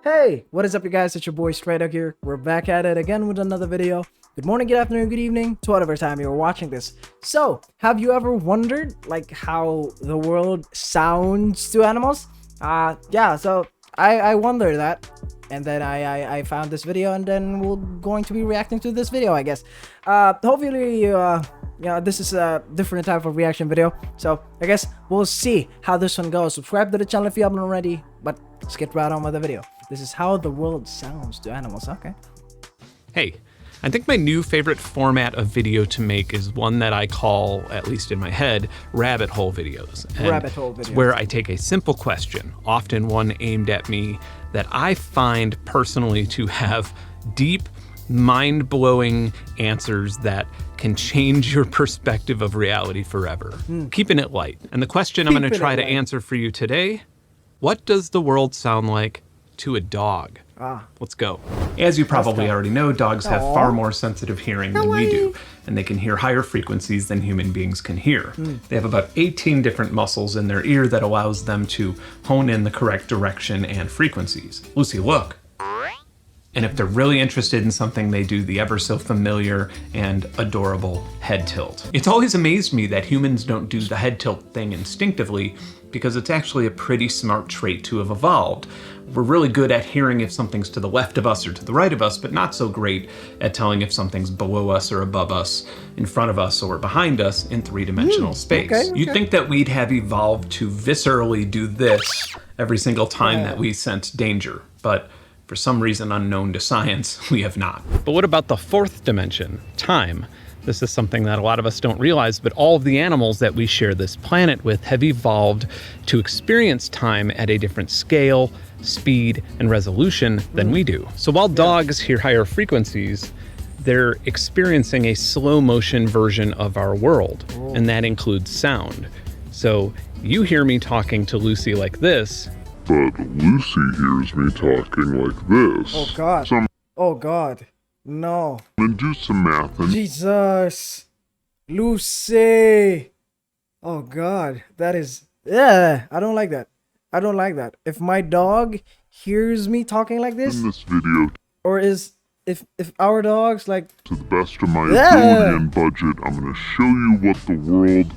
Hey, what is up you guys? It's your boy straydog here. We're back at it again with another video. Good morning, good afternoon, good evening to whatever time you're watching this. So, have you ever wondered like how the world sounds to animals? Yeah, so I wonder that. And then I found this video, and then we're going to be reacting to this video, I guess. Hopefully this is a different type of reaction video. So I guess we'll see how this one goes. Subscribe to the channel if you haven't already, but let's get right on with the video. This is how the world sounds to animals. Okay. Hey, I think my new favorite format of video to make is one that I call, at least in my head, rabbit hole videos. And rabbit hole videos. It's where I take a simple question, often one aimed at me, that I find personally to have deep, mind-blowing answers that can change your perspective of reality forever. Keeping it light. And the question I'm going to try to answer for you today, what does the world sound like to a dog? Let's go. As you probably already know, dogs have far more sensitive hearing than we do, and they can hear higher frequencies than human beings can hear. They have about 18 different muscles in their ear that allows them to hone in the correct direction and frequencies. Lucy, look. And if they're really interested in something, they do the ever so familiar and adorable head tilt. It's always amazed me that humans don't do the head tilt thing instinctively, because it's actually a pretty smart trait to have evolved. We're really good at hearing if something's to the left of us or to the right of us, but not so great at telling if something's below us or above us, in front of us or behind us in three-dimensional space. Okay. You'd think that we'd have evolved to viscerally do this every single time that we sense danger, but for some reason unknown to science, we have not. But what about the fourth dimension, time? This is something that a lot of us don't realize, but all of the animals that we share this planet with have evolved to experience time at a different scale, speed, and resolution than we do. So while dogs hear higher frequencies, they're experiencing a slow motion version of our world, and that includes sound. So you hear me talking to Lucy like this, but Lucy hears me talking like this. Oh God. Oh God. No. And do some math and Jesus. Lucy. Oh God. That is... Yeah. I don't like that. I don't like that. If my dog hears me talking like this... in this video, or is... If our dogs like... to the best of my ability and budget, I'm going to show you what the world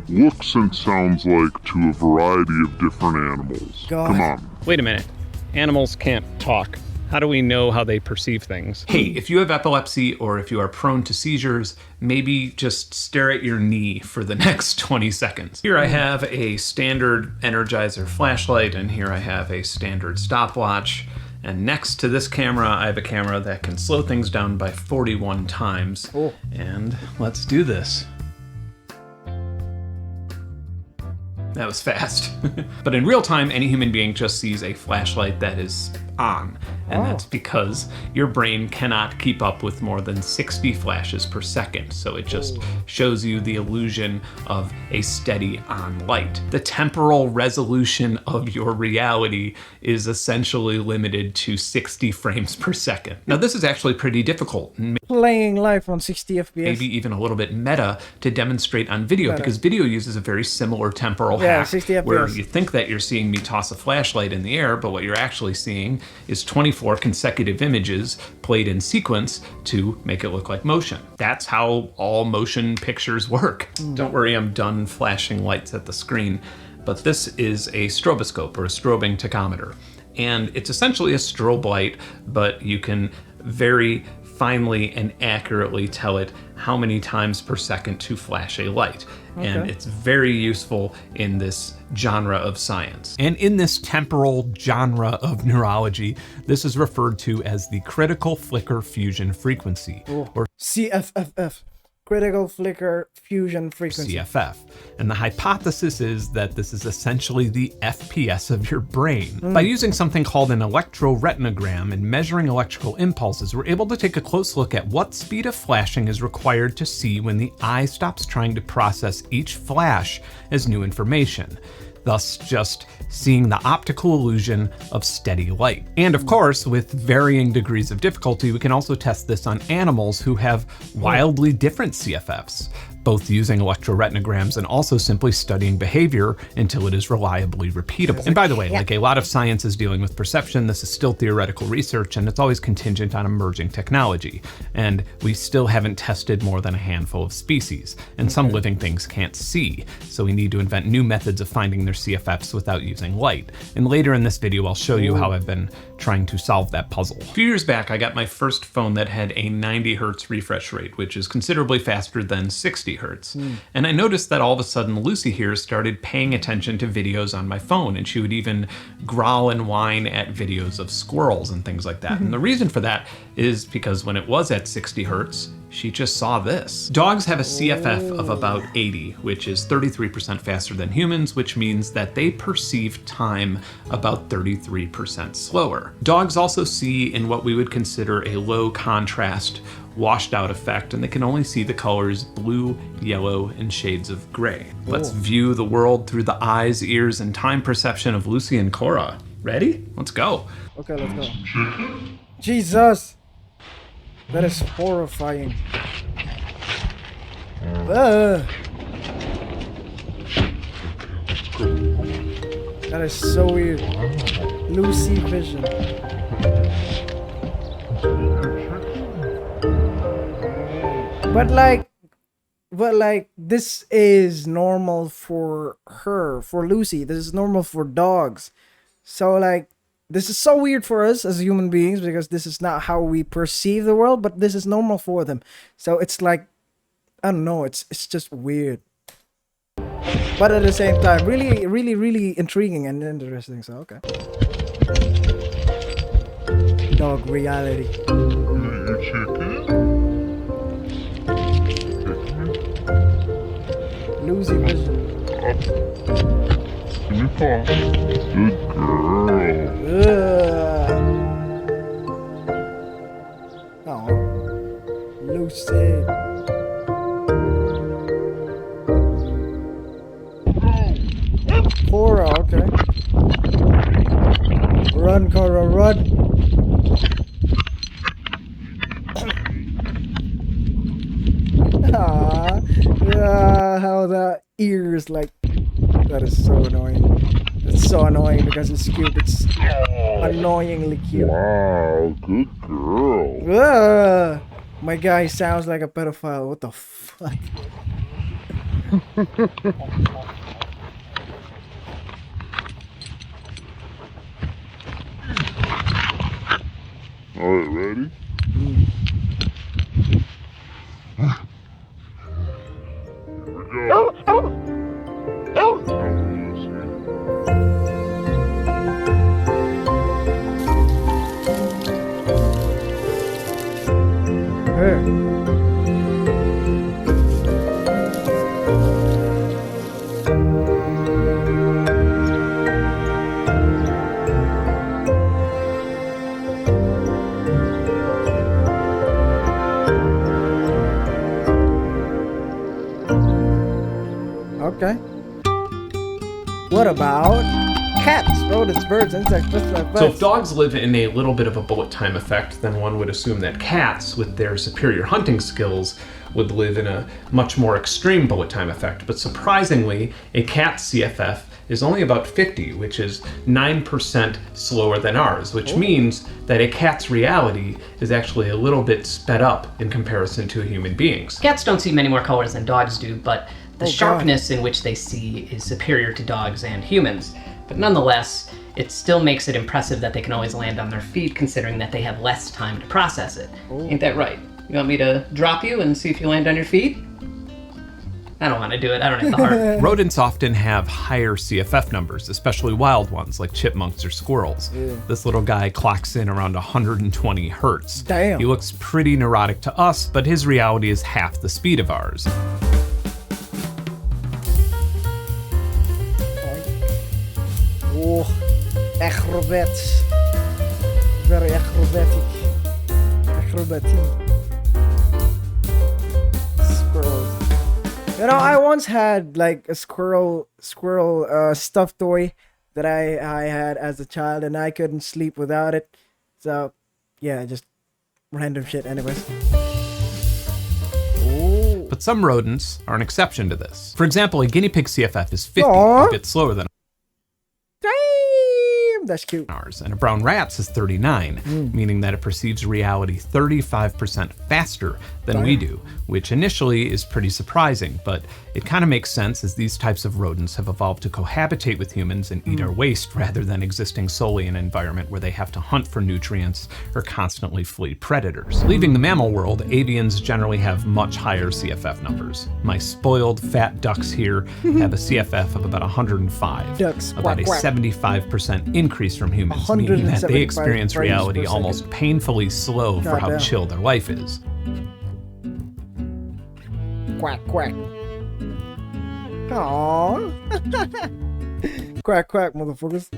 looks and sounds like to a variety of different animals. God. Come on. wait a minute, animals can't talk. How do we know how they perceive things? Hey, if you have epilepsy or if you are prone to seizures, maybe just stare at your knee for the next 20 seconds. Here I have a standard Energizer flashlight, and here I have a standard stopwatch. And next to this camera, I have a camera that can slow things down by 41 times. And let's do this. That was fast. But in real time, any human being just sees a flashlight that is on. And that's because your brain cannot keep up with more than 60 flashes per second. So it just shows you the illusion of a steady on light. The temporal resolution of your reality is essentially limited to 60 frames per second. Now this is actually pretty difficult. Playing life on 60 FPS. Maybe even a little bit meta to demonstrate on video, because video uses a very similar temporal hack 60 FPS. where you think that you're seeing me toss a flashlight in the air, but what you're actually seeing is 24 consecutive images played in sequence to make it look like motion. That's how all motion pictures work. Don't worry, I'm done flashing lights at the screen, but this is a stroboscope, or a strobing tachometer. And it's essentially a strobe light, but you can very finely and accurately tell it how many times per second to flash a light. And it's very useful in this genre of science. And in this temporal genre of neurology, this is referred to as the critical flicker fusion frequency, or CFFF. Critical flicker fusion frequency. CFF. And the hypothesis is that this is essentially the FPS of your brain. By using something called an electroretinogram and measuring electrical impulses, we're able to take a close look at what speed of flashing is required to see when the eye stops trying to process each flash as new information, thus just seeing the optical illusion of steady light. And of course, with varying degrees of difficulty, we can also test this on animals who have wildly different CFFs. both using electroretinograms and also simply studying behavior until it is reliably repeatable. And by the way, like a lot of science is dealing with perception, this is still theoretical research and it's always contingent on emerging technology. And we still haven't tested more than a handful of species, and some living things can't see, so we need to invent new methods of finding their CFFs without using light. And later in this video, I'll show you how I've been trying to solve that puzzle. A few years back, I got my first phone that had a 90 hertz refresh rate, which is considerably faster than 60 hertz. And I noticed that all of a sudden Lucy here started paying attention to videos on my phone, and she would even growl and whine at videos of squirrels and things like that. And the reason for that is because when it was at 60 hertz, she just saw this. Dogs have a CFF of about 80, which is 33% faster than humans, which means that they perceive time about 33% slower. Dogs also see in what we would consider a low contrast, washed out effect, and they can only see the colors blue, yellow, and shades of gray. Let's view the world through the eyes, ears, and time perception of Lucy and Cora. Ready? Let's go. Okay, let's go. Jesus! That is horrifying. That is so weird. Lucy vision. But like this is normal for her, for Lucy. This is normal for dogs. So like this is so weird for us as human beings because this is not how we perceive the world, but this is normal for them. So it's like, I don't know, it's just weird. But at the same time, really intriguing and interesting, so okay. Dog reality. Lucy vision. Good girl. Oh, Lucy. Cora, okay. Run, Cora, run. How the ears like. That is so annoying. It's so annoying because it's cute. It's annoyingly cute. Wow, good girl. My guy sounds like a pedophile. What the fuck? Alright, ready? Here we go. Okay. What about cats, rodents, birds, insects, So if dogs live in a little bit of a bullet time effect, then one would assume that cats, with their superior hunting skills, would live in a much more extreme bullet time effect. But surprisingly, a cat's CFF is only about 50, which is 9% slower than ours, which means that a cat's reality is actually a little bit sped up in comparison to a human being's. Cats don't see many more colors than dogs do, but the sharpness in which they see is superior to dogs and humans. But nonetheless, it still makes it impressive that they can always land on their feet, considering that they have less time to process it. Ain't that right? You want me to drop you and see if you land on your feet? I don't want to do it. I don't have the heart. Rodents often have higher CFF numbers, especially wild ones like chipmunks or squirrels. This little guy clocks in around 120 hertz. Damn. He looks pretty neurotic to us, but his reality is half the speed of ours. Oh, acrobats. Very acrobatic. Acrobatic. Squirrels. You know, I once had like a squirrel stuffed toy that I had as a child, and I couldn't sleep without it. So, yeah, just random shit anyways. Oh. But some rodents are an exception to this. For example, a guinea pig CFF is 50, Aww. a bit slower than Damn, that's cute. ours, and a brown rat's is 39, meaning that it perceives reality 35% faster than we do, which initially is pretty surprising, but it kind of makes sense as these types of rodents have evolved to cohabitate with humans and eat our waste rather than existing solely in an environment where they have to hunt for nutrients or constantly flee predators. Leaving the mammal world, avians generally have much higher CFF numbers. My spoiled fat ducks here have a CFF of about 105, Ducks, about quack, a quack. 75% increase from humans, meaning that they experience 175 reality frames per almost painfully slow for how Goddamn. chill their life is. Quack, quack. Aww. Quack, quack, motherfuckers.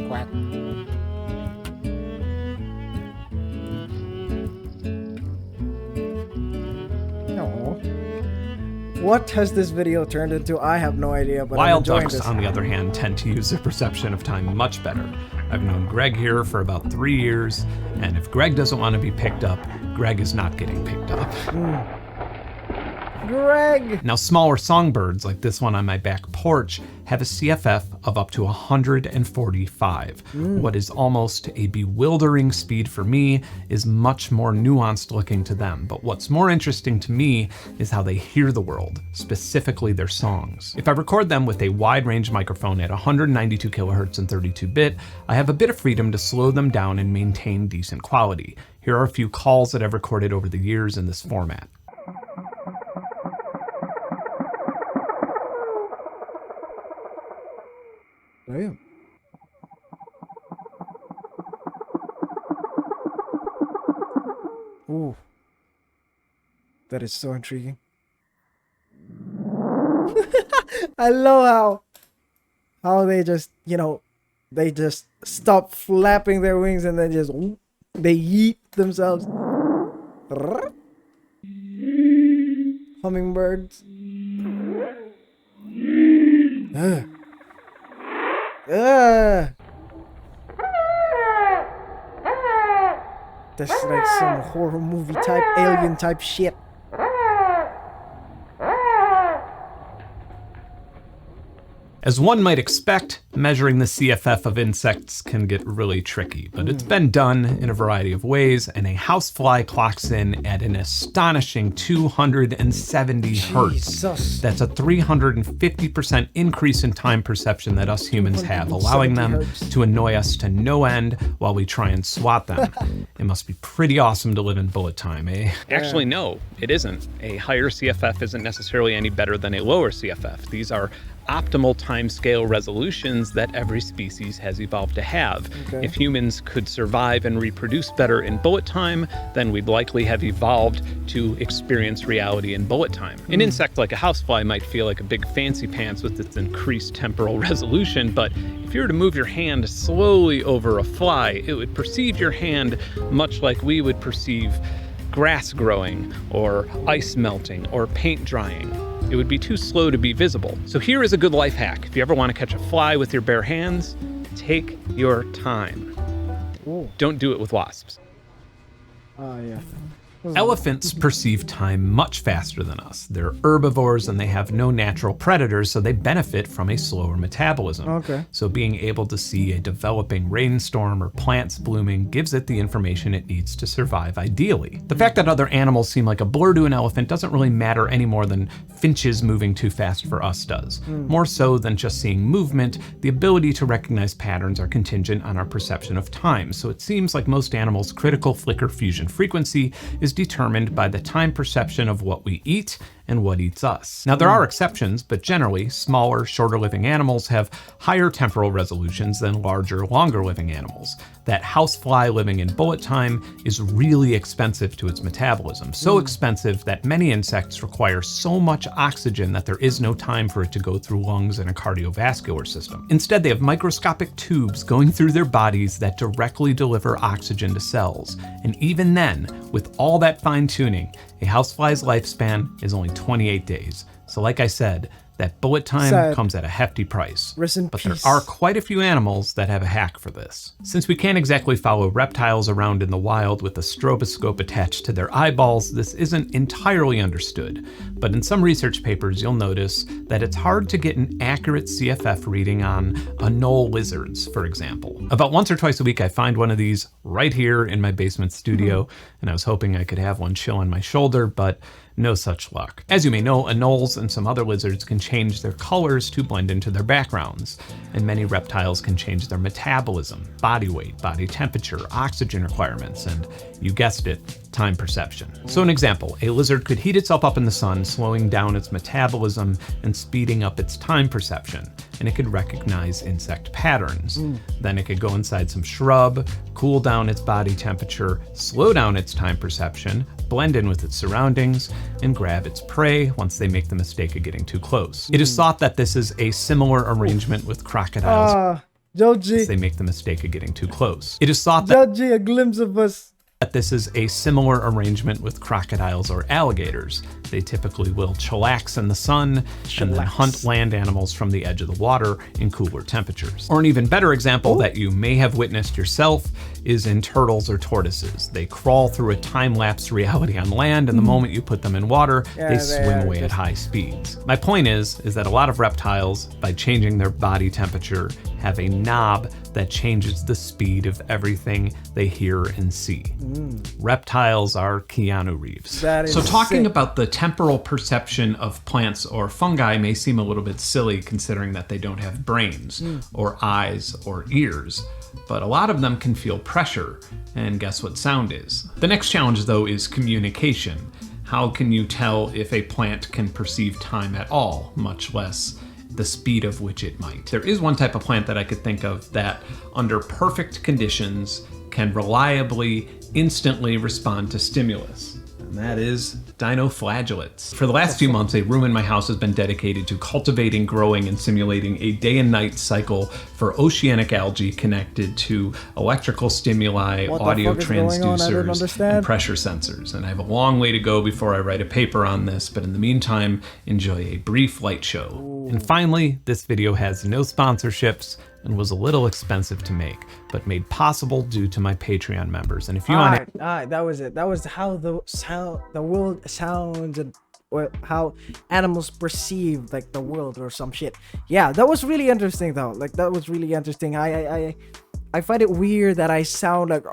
Quack. Aww. What has this video turned into? I have no idea, but I'm Wild enjoying ducks, this. on the other hand, tend to use their perception of time much better. I've known Greg here for about 3 years, and if Greg doesn't want to be picked up, Greg is not getting picked up. Greg! Now, smaller songbirds, like this one on my back porch, have a CFF of up to 145. What is almost a bewildering speed for me is much more nuanced looking to them. But what's more interesting to me is how they hear the world, specifically their songs. If I record them with a wide range microphone at 192 kilohertz and 32-bit, I have a bit of freedom to slow them down and maintain decent quality. Here are a few calls that I've recorded over the years in this format. Damn. Ooh. That is so intriguing. I love how they just, they just stop flapping their wings and then just they yeet themselves. Hummingbirds. That's like some horror movie type, alien type shit. As one might expect, measuring the CFF of insects can get really tricky, but it's been done in a variety of ways, and a housefly clocks in at an astonishing 270 hertz. Jesus. That's a 350% increase in time perception that us humans have, allowing 270 them hertz. to annoy us to no end while we try and swat them. It must be pretty awesome to live in bullet time, eh? Actually, no, it isn't. A higher CFF isn't necessarily any better than a lower CFF. These are optimal timescale resolutions that every species has evolved to have. Okay. If humans could survive and reproduce better in bullet time, then we'd likely have evolved to experience reality in bullet time. An insect like a housefly might feel like a big fancy pants with its increased temporal resolution, but if you were to move your hand slowly over a fly, it would perceive your hand much like we would perceive grass growing, or ice melting, or paint drying. It would be too slow to be visible. So here is a good life hack. If you ever want to catch a fly with your bare hands, take your time. Ooh. Don't do it with wasps. Yeah. Elephants perceive time much faster than us. They're herbivores and they have no natural predators, so they benefit from a slower metabolism. Okay. So being able to see a developing rainstorm or plants blooming gives it the information it needs to survive ideally. The fact that other animals seem like a blur to an elephant doesn't really matter any more than finches moving too fast for us does. More so than just seeing movement, the ability to recognize patterns are contingent on our perception of time. So it seems like most animals' critical flicker fusion frequency is determined by the time perception of what we eat and what eats us. Now, there are exceptions, but generally, smaller, shorter living animals have higher temporal resolutions than larger, longer living animals. That housefly living in bullet time is really expensive to its metabolism. So expensive that many insects require so much oxygen that there is no time for it to go through lungs and a cardiovascular system. Instead, they have microscopic tubes going through their bodies that directly deliver oxygen to cells. And even then, with all that fine tuning, a housefly's lifespan is only 28 days. So like I said, That bullet time Sad. comes at a hefty price. Rest in But there peace. are quite a few animals that have a hack for this. Since we can't exactly follow reptiles around in the wild with a stroboscope attached to their eyeballs, this isn't entirely understood. But in some research papers, you'll notice that it's hard to get an accurate CFF reading on anole lizards, for example. About once or twice a week, I find one of these right here in my basement studio, and I was hoping I could have one chill on my shoulder, but no such luck. As you may know, anoles and some other lizards can change their colors to blend into their backgrounds, and many reptiles can change their metabolism, body weight, body temperature, oxygen requirements, and you guessed it, time perception. So an example, a lizard could heat itself up in the sun, slowing down its metabolism and speeding up its time perception, and it could recognize insect patterns. Then it could go inside some shrub, cool down its body temperature, slow down its time perception, blend in with its surroundings, and grab its prey once they make the mistake of getting too close. It is thought that this is a similar arrangement with crocodiles. Joji, They make the mistake of getting too close. It is thought that Joji, a glimpse of us. this is a similar arrangement with crocodiles or alligators. They typically will chillax in the sun and then hunt land animals from the edge of the water in cooler temperatures. Or an even better example that you may have witnessed yourself is in turtles or tortoises. They crawl through a time-lapse reality on land, and the moment you put them in water, they swim away at high speeds. My point is that a lot of reptiles, by changing their body temperature, have a knob that changes the speed of everything they hear and see. Reptiles are Keanu Reeves. That is So talking sick. about the temporal perception of plants or fungi may seem a little bit silly considering that they don't have brains or eyes or ears, but a lot of them can feel pressure, and guess what sound is? The next challenge though is communication. How can you tell if a plant can perceive time at all, much less the speed of which it might? There is one type of plant that I could think of that, under perfect conditions, can reliably, instantly respond to stimulus. And that is dinoflagellates. For the last few months, a room in my house has been dedicated to cultivating, growing, and simulating a day and night cycle for oceanic algae connected to electrical stimuli, What the audio fuck is going on? I don't transducers, understand. and pressure sensors. And I have a long way to go before I write a paper on this, but in the meantime, enjoy a brief light show. And finally, this video has no sponsorships and was a little expensive to make, but made possible due to my Patreon members. And if you want to... Alright, that was it. That was how the world sounds, and or how animals perceive like the world or some shit. Yeah, that was really interesting though. Like that was really interesting. I find it weird that I sound like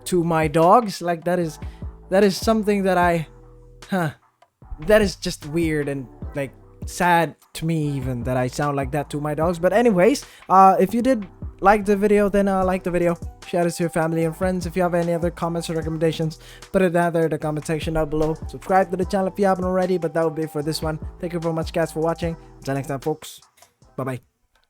to my dogs. Like that is something that that is just weird and like sad to me, even that I sound like that to my dogs. But anyways, if you did like the video, then like the video, share this to your family and friends. If you have any other comments or recommendations, put it down there in the comment section down below. Subscribe to the channel if you haven't already. But that will be it for this one. Thank you very much guys for watching. Until next time folks, bye bye.